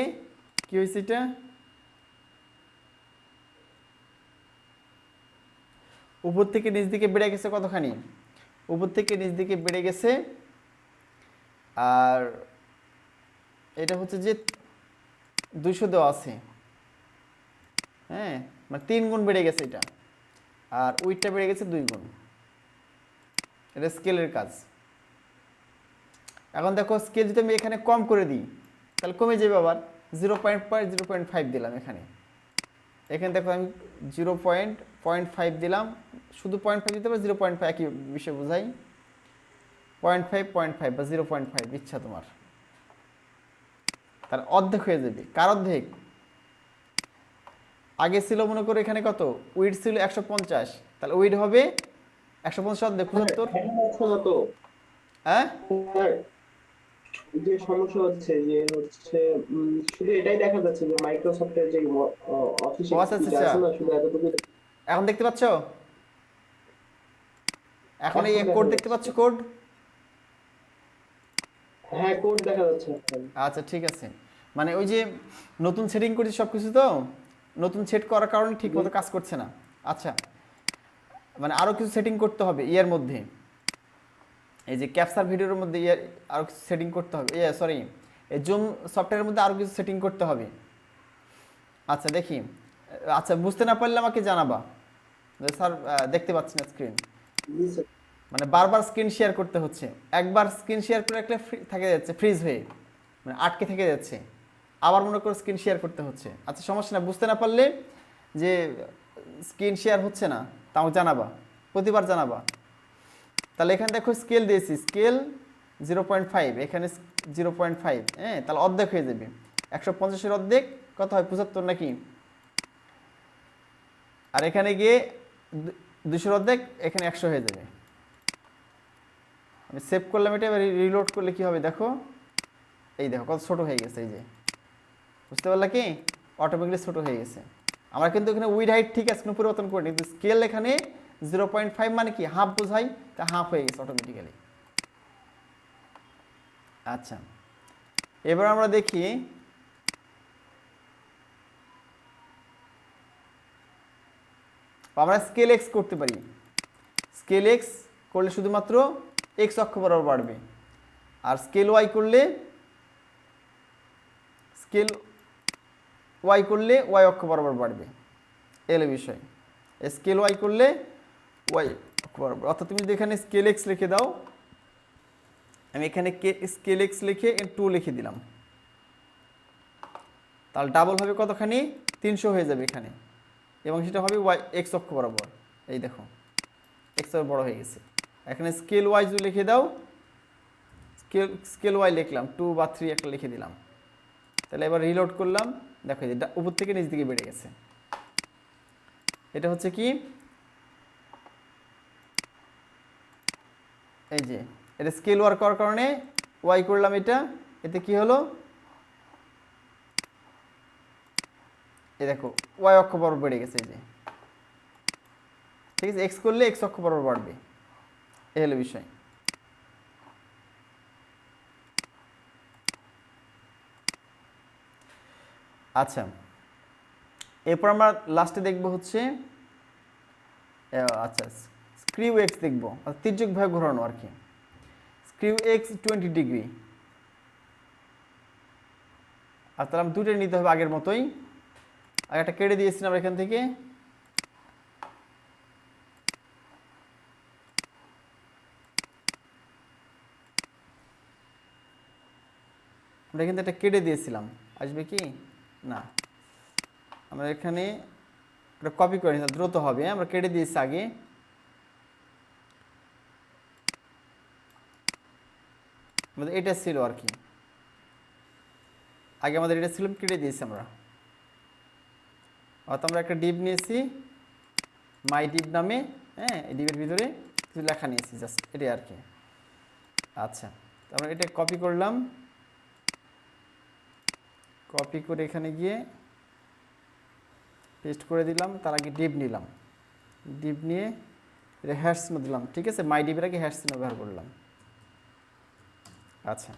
কি হয়েছে, এটা উপর থেকে নিচ দিকে বেড়ে গেছে কতখানি, উপর থেকে নিচ দিকে বেড়ে গেছে, আর এটা হচ্ছে যে 200 দেওয়া আছে, হ্যাঁ, মানে 3 গুণ বেড়ে গেছে এটা, আর উইডটা বেড়ে গেছে 2 গুণ। এটা স্কেলের কাজ। এখন দেখো স্কেল যদি আমি এখানে কম করে দিই, তাহলে কমে যাবে আবার, 0.5 দিলাম এখানে, দেখো আমি 0.5 দিলাম, শুধু 0.5 দিতে পারি, 0.5 একই বিষয় বোঝাই, 0.5 বা 0.5 ইচ্ছা তোমার। তার অর্ধেক হয়ে যাবে, কার অর্ধেক, আগে ছিল মনে করো এখানে কত, উইড ছিল 150, তাহলে উইড হবে 150 অর্ধেক 75। হ্যাঁ, যে সমস্যা হচ্ছে যে শুধু এটাই দেখা যাচ্ছে যে মাইক্রোসফটের যে অফিসে আচ্ছা, আছে না, শুধু এতটুকু। এখন দেখতে পাচ্ছ, এখন এই এখন দেখা কোড দেখতে যাচ্ছে। পাচ্ছ কোড? হ্যাঁ, কোড দেখা যাচ্ছে এখন। আচ্ছা ঠিক আছে, মানে ওই যে নতুন সেটিং করেছি সব কিছু, তো নতুন সেট করার কারণে ঠিক জি। মতো কাজ করছে না। আচ্ছা, মানে আরও কিছু সেটিং করতে হবে ইয়ার মধ্যে, এই যে ক্যাপচার ভিডিওর মধ্যে ইয়ার আরও কিছু সেটিং করতে হবে, সরি, এই জুম সফটওয়্যারের মধ্যে আরও কিছু সেটিং করতে হবে। আচ্ছা দেখি, আচ্ছা বুঝতে না পারলে আমাকে জানাবা যে স্যার দেখতে পাচ্ছি না স্ক্রিন। জি স্যার। মানে বারবার স্ক্রিন শেয়ার করতে হচ্ছে, একবার স্ক্রিন শেয়ার করে রাখলে থেকে যাচ্ছে ফ্রিজ হয়ে, মানে আটকে থেকে যাচ্ছে, আবার মনে করে স্ক্রিন শেয়ার করতে হচ্ছে। আচ্ছা সমস্যা না, বুঝতে না পারলে যে স্ক্রিন শেয়ার হচ্ছে না তাও জানাবা, প্রতিবার জানাবা। তাহলে এখানে দেখো স্কেল দিয়েছি, স্কেল 0.5, এখানে 0.5, হ্যাঁ তাহলে অর্ধেক হয়ে যাবে। 150-এর অর্ধেক কত হয়, 75 নাকি? আর এখানে গিয়ে 200-এর অর্ধেক, এখানে 100 হয়ে যাবে। আমি সেভ করলাম এটা, এবার রিলোড করলে কি হবে দেখো, এই দেখো কত ছোট হয়ে গেছে, এই যে বুঝতে পারলা কি, অটোমেটিকলি ছোট হয়ে গেছে। আমরা কিন্তু এখানে উইড হাইট ঠিক আছে, কোনো পরিবর্তন করিনি, কিন্তু স্কেল এখানে 0.5 মানে কি হাফ বোঝাই, তা হাফ হয়ে গেছে অটোমেটিক্যালি। আচ্ছা, এবার আমরা দেখি আমরা স্কেল এক্স করতে পারি। স্কেল এক্স করলে শুধুমাত্র এক্স অক্ষ বরাবর বাড়বে, আর স্কেল ওয়াই করলে ওয়াই অক্ষ বরাবর বাড়বে, এলো বিষয়। স্কেল ওয়াই করলে ওয়াই অক্ষ বরাবর, অর্থাৎ তুমি যদি এখানে স্কেল এক্স লিখে দাও, আমি এখানে স্কেল এক্স লিখে 2 লিখে দিলাম, তাহলে ডাবল হবে কতখানি, 300 হয়ে যাবে এখানে, এবং সেটা হবে ওয়াই এক্স অক্ষ বরাবর। এই দেখো এক্স বড় হয়ে গেছে। এখানে স্কেল ওয়াই যদি লিখে দাও, স্কেল ওয়াই লিখলাম 2 বা 3 একটা লিখে দিলাম, তাহলে এবার রিলোড করলাম, দেখো যে উপর থেকে নিচ দিকে বেড়ে গেছে। এটা হচ্ছে কি, এই যে এটা স্কেল ওয়ার্ক করার কারণে ওয়াই করলাম এটা, এতে কি হলো, এই দেখো ওয়াই অক্ষ বরাবর বেড়ে গেছে, এই যে ঠিক আছে। এক্স করলে এক্স অক্ষ বরাবর বাড়বে, এই হলো বিষয়। আচ্ছা, এরপর আমরা লাস্টে দেখব হচ্ছে আচ্ছা স্ক্রিউ এক্স দেখবো, তির্যকভাবে ঘোরানো আর কি। স্ক্রিউ এক্স 20 ডিগ্রি, আর তাহলে আমি দুটোই নিতে হবে আগের মতোই। আর একটা কেটে দিয়েছিলাম এখান থেকে, আমরা এখান থেকে একটা কেটে দিয়েছিলাম, আসবে কি না, আমরা এখানে একটা কপি করে নিলাম, দ্রুত হবে, আমরা কেটে দিয়েছি আগে। আমাদের এটা ছিল আর কি, আগে আমাদের এটা ছিল, কেটে দিয়েছি আমরা। অর্থাৎ আমরা একটা ডিপ নিয়েছি মাই ডিপ নামে, হ্যাঁ এই ডিপের ভিতরে কিছু লেখা নিয়েছি জাস্ট, এটাই আর কি। আচ্ছা, আমরা এটা কপি করলাম, কপি করে এখানে গিয়ে পেস্ট করে দিলাম, তার আগে ডিপ নিলাম, ডিপ নিয়ে এটা হ্যাশ চিহ্ন দিলাম, ঠিক আছে, মাই ডিপের আগে হ্যাশ চিহ্ন ব্যবহার করলাম। আচ্ছা,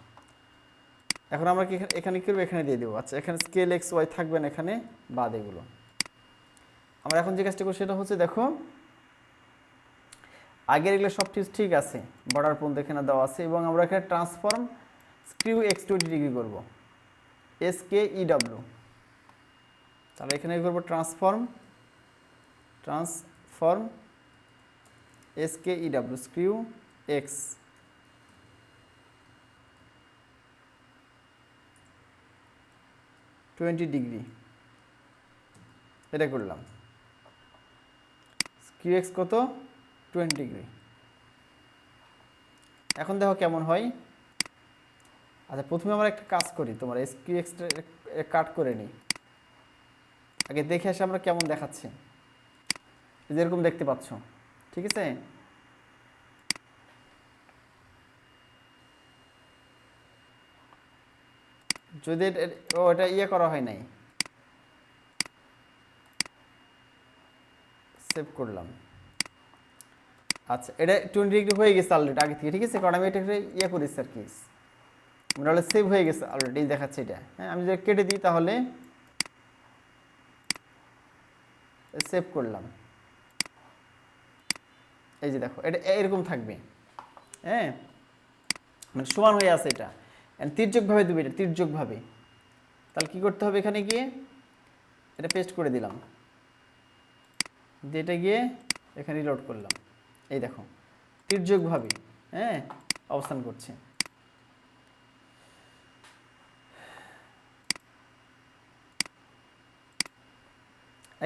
এখন আমরা কি এখানে কি করবো, এখানে দিয়ে দেবো। আচ্ছা, এখানে স্কেল এক্স ওয়াই থাকবে না, এখানে বাদ এগুলো। আমরা এখন যে কাজটা করবো সেটা হচ্ছে, দেখো আগের এগুলো সব ঠিক আছে, বর্ডার পর্যন্ত এখানে দেওয়া আছে, এবং আমরা এখানে ট্রান্সফর্ম স্ক্রিউ এক্স 20 ডিগ্রি করবো, SKEW। তাহলে এখানে করবো ট্রান্সফর্ম SKEW, স্ক্রিউ এক্স 20 ডিগ্রি, এটা করলাম। স্ক্রিউ এক্স কত, 20 ডিগ্রি। এখন দেখো কেমন হয়। আচ্ছা, প্রথমে আমরা একটা কাজ করি, তোমার স্ক্রিউ এক্সটা কাট করে নিই, আগে দেখে আসে আমরা কেমন দেখাচ্ছে, যেরকম দেখতে পাচ্ছ, ঠিক আছে। যদি ওটা ইয়ে করা হয় নাই, সেভ করলাম, আচ্ছা, এটা 20 ডিগ্রি হয়ে গেছে অলরেডি আগে থেকে, ঠিক আছে, কারণ আমি এটাকে ইয়ে করেছি আর কি, মানে সেভ হয়ে গেছে অলরেডি, দেখাচ্ছে এটা। হ্যাঁ, আমি যদি কেটে দিই তাহলে সেভ করলাম, এই যে দেখো এটা এরকম থাকবে। হ্যাঁ, মানে সমান হয়ে আছে এটা, তির্যকভাবে দেবে, এটা তির্যকভাবে। তাহলে কি করতে হবে, এখানে গিয়ে এটা পেস্ট করে দিলাম, দিয়ে এটা গিয়ে এখানে রিলোড করলাম, এই দেখো তির্যকভাবে, হ্যাঁ, অবস্থান করছে।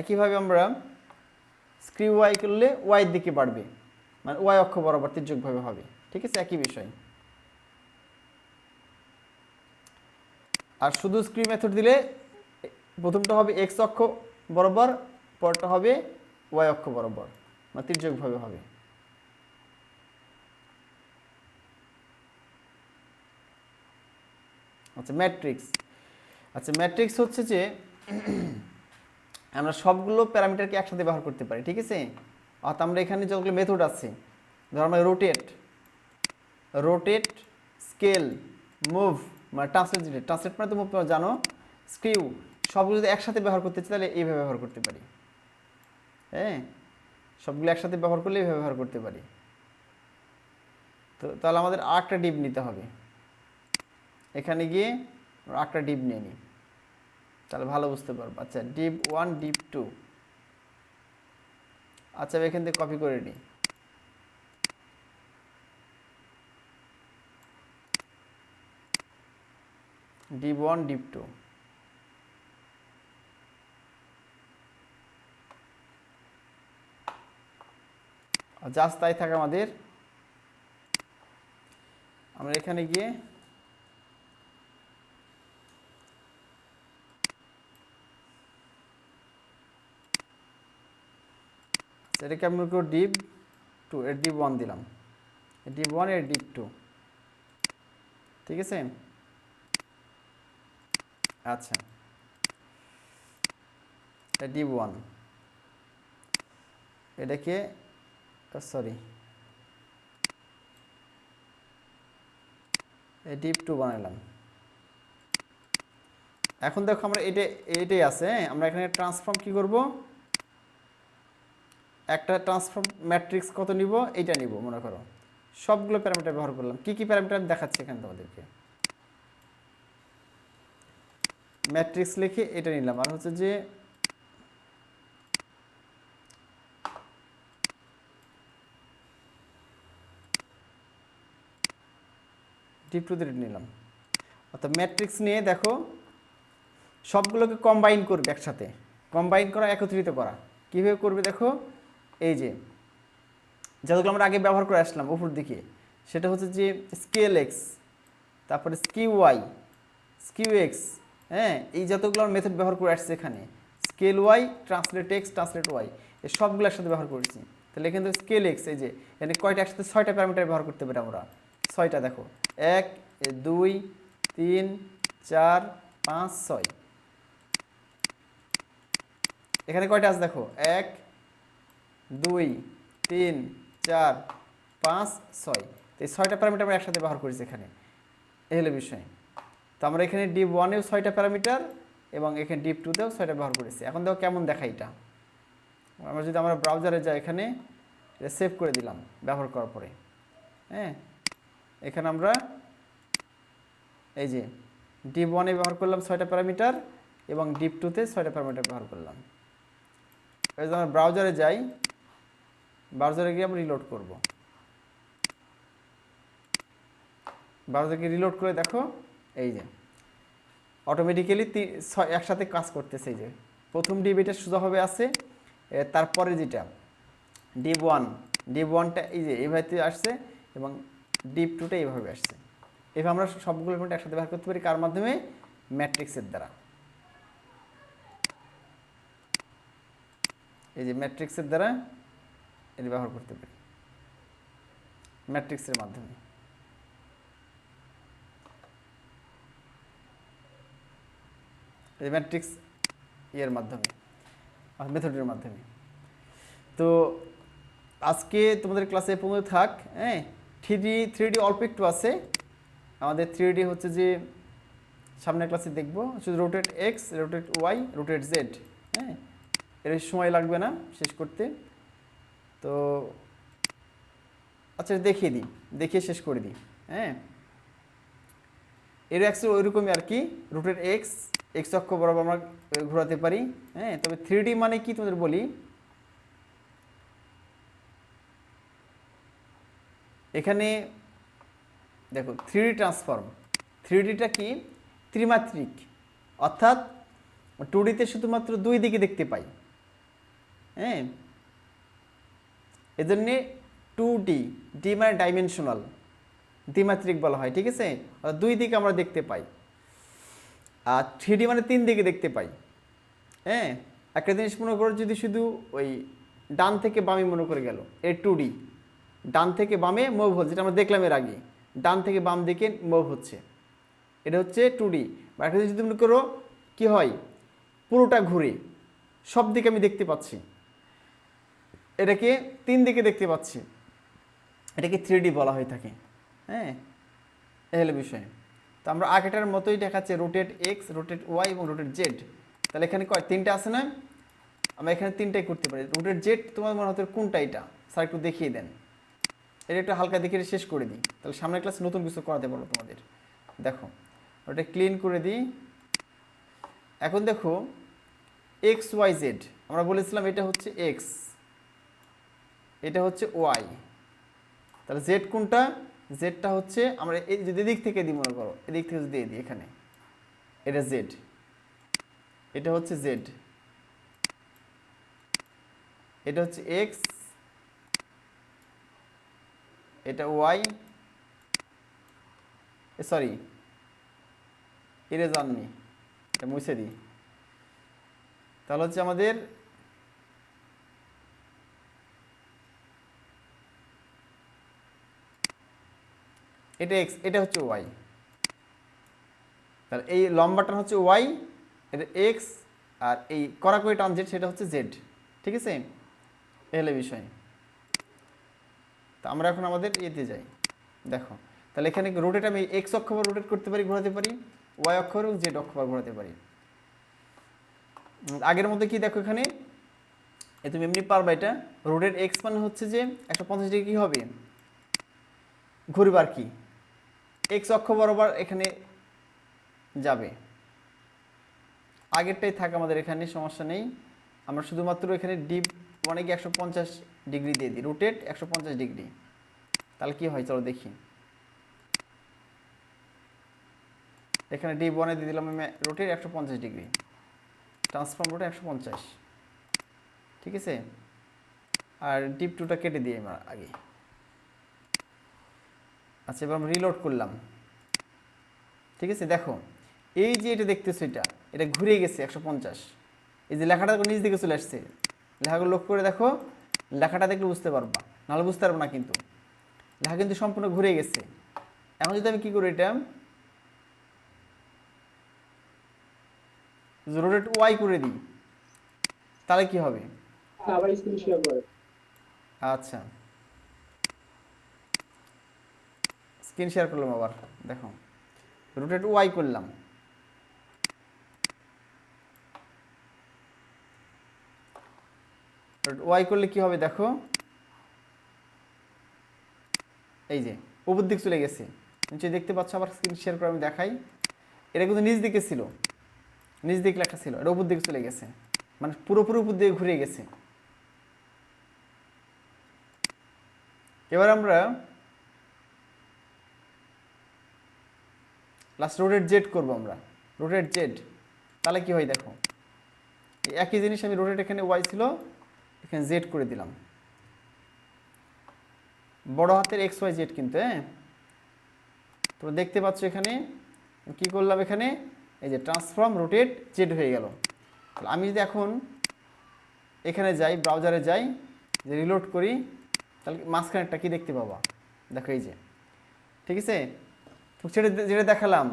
একইভাবে আমরা স্ক্রিউ ওয়াই করলে ওয়াইয়ের দিকে বাড়বে, মানে ওয়াই অক্ষ বরাবর তির্যকভাবে হবে, ঠিক আছে, একই বিষয়। আর শুধু স্ক্রিউ মেথড দিলে প্রথমটা হবে এক্স অক্ষ বরাবর, পরটা হবে ওয়াই অক্ষ বরাবর, মানে তির্যকভাবে হবে। আচ্ছা, ম্যাট্রিক্স। আচ্ছা, ম্যাট্রিক্স হচ্ছে যে আমরা সবগুলো প্যারামিটারকে একসাথে ব্যবহার করতে পারি, ঠিক আছে। অর্থাৎ আমরা এখানে যতগুলো মেথড আছে, ধর আমরা রোটেট, স্কেল, মুভ, মানে ট্রান্সলেট মানে তো মুভ জানো, স্ক্রিউ, সবগুলো যদি একসাথে ব্যবহার করতে চাই তাহলে এইভাবে ব্যবহার করতে পারি। হ্যাঁ, সবগুলো একসাথে ব্যবহার করলে এইভাবে ব্যবহার করতে পারি। তো তাহলে আমাদের আরেকটা ডিপ নিতে হবে, এখানে গিয়ে আরেকটা ডিপ নিয়ে নিই, তাহলে ভালো বুঝতে পারবো। আচ্ছা, ডিপ 1, ডিপ 2, আচ্ছা আমি এখান থেকে কপি করে নিই, ডিপ 1, ডিপ 2, জাস্ট তাই থাকে আমাদের। আমরা এখানে গিয়ে এটাকে আমি করব ডিপ 2, এর ডিপ 1 দিলাম, ডিপ 1 এর ডিপ 2, ঠিক আছে। আচ্ছা, ডিপ 1 এটাকে, সরি, ডিপ 2 বানালাম। এখন দেখো আমরা এটাই আছে, হ্যাঁ, আমরা এখানে ট্রান্সফর্ম কি করব, একটা ট্রান্সফর্ম ম্যাট্রিক্স কত নিব, এইটা নিব, মনে করো সবগুলো প্যারামিটার ব্যবহার করলাম। কি কি প্যারামিটার আমি দেখাচ্ছি এখানে তোমাদেরকে। ম্যাট্রিক্স লিখে এটা নিলাম, আর হচ্ছে যে ডিপ 2 দিয়ে নিলাম। অর্থাৎ ম্যাট্রিক্স নিয়ে দেখো সবগুলোকে কম্বাইন করবে একসাথে, কম্বাইন করা, একত্রিত করা। কীভাবে করবে দেখো, এই যে যতগুলো আমরা আগে ব্যবহার করে আসলাম উপর দিকে, সেটা হচ্ছে যে স্কেল এক্স, তারপরে স্কিউ ওয়াই, স্কিউ এক্স, হ্যাঁ, এই যতগুলো মেথড ব্যবহার করে আসছে এখানে, scale Y, translate X, translate Y, এই সবগুলো একসাথে ব্যবহার করেছি। তাহলে এখান থেকে স্কেল এক্স, এই যে এখানে কয়টা একসাথে 6টা প্যারামিটার ব্যবহার করতে পারি আমরা, 6টা দেখো, 1, 2, 3, 4, 5, 6। এখানে কয়টা আছে দেখো, 1, 2, 3, 4, 5, 6, এই 6টা প্যারামিটার আমরা একসাথে ব্যবহার করেছি এখানে, এই হলো বিষয়। তো আমরা এখানে ডিপ 1-এও 6টা প্যারামিটার এবং এখানে ডিপ 2-তেও 6টা ব্যবহার করেছি। এখন দেখো কেমন দেখায় এটা। আমরা যদি আমরা ব্রাউজারে যাই, এখানে এটা সেভ করে দিলাম ব্যবহার করার পরে, হ্যাঁ, এখানে আমরা এই যে ডিপ 1-এ ব্যবহার করলাম 6টা প্যারামিটার এবং ডিপ 2-তে 6টা প্যারামিটার ব্যবহার করলাম। এই যে আমরা ব্রাউজারে যাই, ব্রাউজারে গিয়ে আমরা রিলোড করব, ব্রাউজারকে রিলোড করে দেখো এই যে অটোমেটিক্যালি একসাথে কাজ করতেছে। এই যে প্রথম ডিপ এটা সোজাভাবে আছে, তারপরে যেটা ডিপ 1টা এই যে এইভাবে আসছে এবং ডিপ 2টা এইভাবে আসছে। এভাবে আমরা সবগুলো এলিমেন্ট একসাথে ব্যবহার করতে পারি, কার মাধ্যমে, ম্যাট্রিক্সের দ্বারা। এই যে ম্যাট্রিক্সের দ্বারা এটি ব্যবহার করতে পারি, ম্যাট্রিক্সের মাধ্যমে। এই ম্যাট্রিক্স এর মাধ্যমে, মেথডের মাধ্যমে। তো আজকে তোমাদের ক্লাসে পৌঁছে থাক। হ্যাঁ, থ্রি ডি অল্প একটু আছে আমাদের। থ্রি ডি হচ্ছে যে সামনের ক্লাসে দেখবো, শুধু rotate X, rotate Y, rotate Z. হ্যাঁ, এর সময় লাগবে না শেষ করতে। তো আচ্ছা দেখিয়ে দিই, দেখিয়ে শেষ করে দিই। হ্যাঁ, এর অ্যাক্সেল ওইরকমই আর কি, রুটের এক্স, এক্স অক্ষ বরাবর আমরা ঘোরাতে পারি। হ্যাঁ, তবে থ্রি মানে কি তোমাদের বলি, এখানে দেখো থ্রি ট্রান্সফর্ম, থ্রিডিটা কি ত্রিমাত্রিক, অর্থাৎ টুডিতে শুধুমাত্র দুই দিকে দেখতে পাই। হ্যাঁ, এজন্যে ডি মানে ডাইমেনশনাল, দ্বিমাত্রিক বলা হয়। ঠিক আছে, দুই দিকে আমরা দেখতে পাই। আর থ্রি মানে তিন দিকে দেখতে পাই। হ্যাঁ, একটা জিনিস মনে করো, যদি শুধু ওই ডান থেকে বামে মনে করে গেল, এর টুডি, ডান থেকে বামে মুভ হচ্ছে, যেটা আমরা দেখলাম এর আগে, ডান থেকে বাম দিকে মুভ হচ্ছে, এটা হচ্ছে টুডি। বা একটা জিনিস যদি মনে করো কি হয়, পুরোটা ঘুরে সব দিকে আমি দেখতে পাচ্ছি, এটাকে তিন দিকে দেখতে পাচ্ছি, এটাকে থ্রি বলা হয়ে থাকে। হ্যাঁ, এই হলো বিষয়। তো আমরা আগেটার মতোই দেখাচ্ছে রোটেট এক্স, রোটেট ওয়াই এবং রোটেট জেড। তাহলে এখানে কয় তিনটা আছে না, আমরা এখানে তিনটাই করতে পারি। রোটেট জেড তোমার মনে হতে কোনটা, এটা স্যার একটু দেখিয়ে দেন, এটা একটু হালকা দেখিয়ে শেষ করে দিই, তাহলে সামনের ক্লাসে নতুন কিছু করাতে পারবো তোমাদের। দেখো ওটা ক্লিন করে দিই। এখন দেখো এক্স ওয়াই জেড, আমরা বলেছিলাম এটা হচ্ছে এক্স, এটা হচ্ছে ওয়াই, তাহলে জেড কোনটা, জেডটা হচ্ছে আমরা এই যদি এদিক থেকে দিই, মনে করো এদিক থেকে যদি দিই, এখানে এটা জেড, এটা হচ্ছে জেড, এটা হচ্ছে এক্স, এটা ওয়াই, সরি ইরেজ আননি, এটা মুছে দিই। তাহলে হচ্ছে আমাদের এটা এক্স, এটা হচ্ছে ওয়াই, তাহলে এই লম্বাটা হচ্ছে ওয়াই, এটা এক্স, আর এই কড়াকড়ি টান জেড সেটা হচ্ছে জেড। ঠিক আছে, এই হলো বিষয়। তো আমরা এখন আমাদের ইয়েতে যাই। দেখো তাহলে এখানে রোটেট আমি এক্স অক্ষ রোটেট করতে পারি, ঘোরাতে পারি, ওয়াই অক্ষ এবং জেড অক্ষ ঘোরাতে পারি। আগের মধ্যে কি দেখো এখানে তুমি এমনি পারবা, এটা রোটেট এক্স মানে হচ্ছে যে 150 ডিগ্রি হবে, ঘুরবার কি এক্স অক্ষ বরাবর এখানে যাবে, আগেরটাই থাক আমাদের, এখানে সমস্যা নেই। আমরা শুধুমাত্র এখানে ডিপ অনেকে 150 ডিগ্রি দিয়ে দিই, রোটেট 150 ডিগ্রি। তাহলে কি হয় চলো দেখি, এখানে ডিপ ওয়ানে দিয়ে দিলাম আমি রোটেট 150 ডিগ্রি, ট্রান্সফর্ম রোটেট 150। ঠিক আছে, আর ডিপ টুটা কেটে দিই আমরা আগে। আচ্ছা, এবার আমরা রিলোড করলাম। ঠিক আছে, দেখো এই যে এটা দেখতেছো, এটা ঘুরে গেছে 150, এই যে লেখাটা নিচ দিকে চলে আসছে, লেখাগুলো লক্ষ্য করে দেখো, লেখাটা দেখলে বুঝতে পারবা, নাহলে বুঝতে পারবো না। কিন্তু লেখা কিন্তু সম্পূর্ণ ঘুরে গেছে। এখন যদি আমি কি করি, এটা রোটেট ওয়াই করে দিই, তাহলে কি হবে, আবার স্ক্রিন শেয়ার করে। আচ্ছা স্ক্রিন শেয়ার করলাম, আবার দেখো রোটেট ওয়াই করলাম, ওয়াই করলে কি হবে দেখো, এই যে উপর দিক চলে গেছে, নিচে দেখতে পাচ্ছ। আবার স্ক্রিন শেয়ার করে আমি দেখাই, এটা কিন্তু নিচ দিকে ছিল, নিচ দিকে লেখা ছিল, এটা উপর দিকে চলে গেছে, মানে পুরোপুরি উপর দিকে ঘুরে গেছে। এবার আমরা লাস্ট রোটেট জেড করবো, আমরা রোটেট জেড, তাহলে কি হয় দেখো, একই জিনিস আমি রোটেট এখানে ওয়াই ছিল, এখানে জেড করে দিলাম, বড় হাতের এক্স ওয়াই জেড কিন্তু। হ্যাঁ, তোমরা দেখতে পাচ্ছ এখানে কি করলাম, এখানে এই যে ট্রান্সফর্ম রোটেট জেড হয়ে গেল। তাহলে আমি যদি এখন এখানে যাই, ব্রাউজারে যাই, যে রিলোড করি, তাহলে মাঝখানেরটা কি দেখতে পাবা, দেখো এই যে। ঠিক আছে, তো সেটা যেটা দেখালাম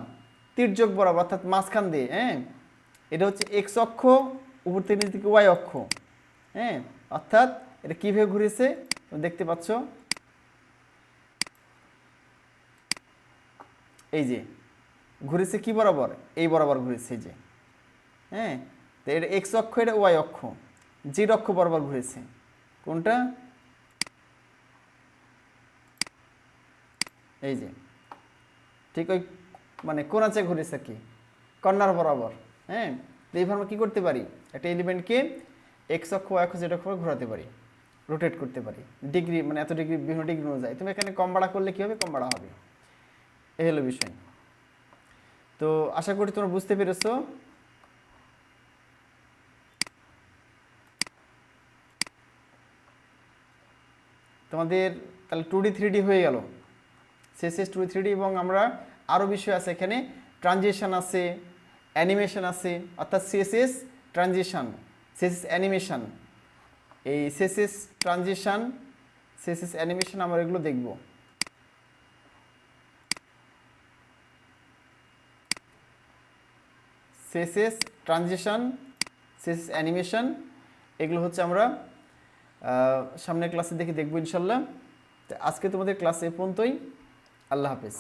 তির্যক বরাবর, অর্থাৎ মাঝখান দিয়ে। হ্যাঁ, এটা হচ্ছে এক্স অক্ষ, উপর থেকে নিচ দিকে ওয়াই অক্ষ। হ্যাঁ, অর্থাৎ এটা কীভাবে ঘুরেছে, তুমি দেখতে পাচ্ছ এই যে ঘুরেছে কি বরাবর, এই বরাবর ঘুরেছে এই যে, হ্যাঁ। তো এটা এক্স অক্ষ, এটা ওয়াই অক্ষ, জেড অক্ষ বরাবর ঘুরেছে। কোনটা? এই যে ঠিক ওই মানে কোনাচে ঘুরেছে কি, কর্নার বরাবর, হ্যাঁ। তো এইভাবে আমরা কী করতে পারি, একটা এলিমেন্টকে এক্স অক্ষ ওয়াই অক্ষ জেড অক্ষ ঘোরাতে পারি, রোটেট করতে পারি, ডিগ্রি মানে এত ডিগ্রি বিভিন্ন ডিগ্রি অনুযায়ী। তুমি এখানে কম বাড়া করলে কী হবে, কম বাড়া হবে। এই হলো বিষয়। তো আশা করি তোমরা বুঝতে পেরেছো। তোমাদের তাহলে 2D 3D হয়ে গেল, সিএসএস 2D 3D, এবং আমরা আরও বিষয় আছে এখানে, ট্রানজিশন আছে, অ্যানিমেশন আছে, অর্থাৎ সিএসএস ট্রানজিশন, সিএসএস অ্যানিমেশন, এই সিএসএস ট্রানজিশন, সিএসএস অ্যানিমেশন আমরা এগুলো দেখব। সিএসএস ট্রানজিশন, সিএসএস অ্যানিমেশন, এগুলো হচ্ছে আমরা সামনের ক্লাসে দেখবো ইনশাল্লাহ। আজকে তোমাদের ক্লাসে এ পর্যন্তই। আল্লাহ হাফেজ।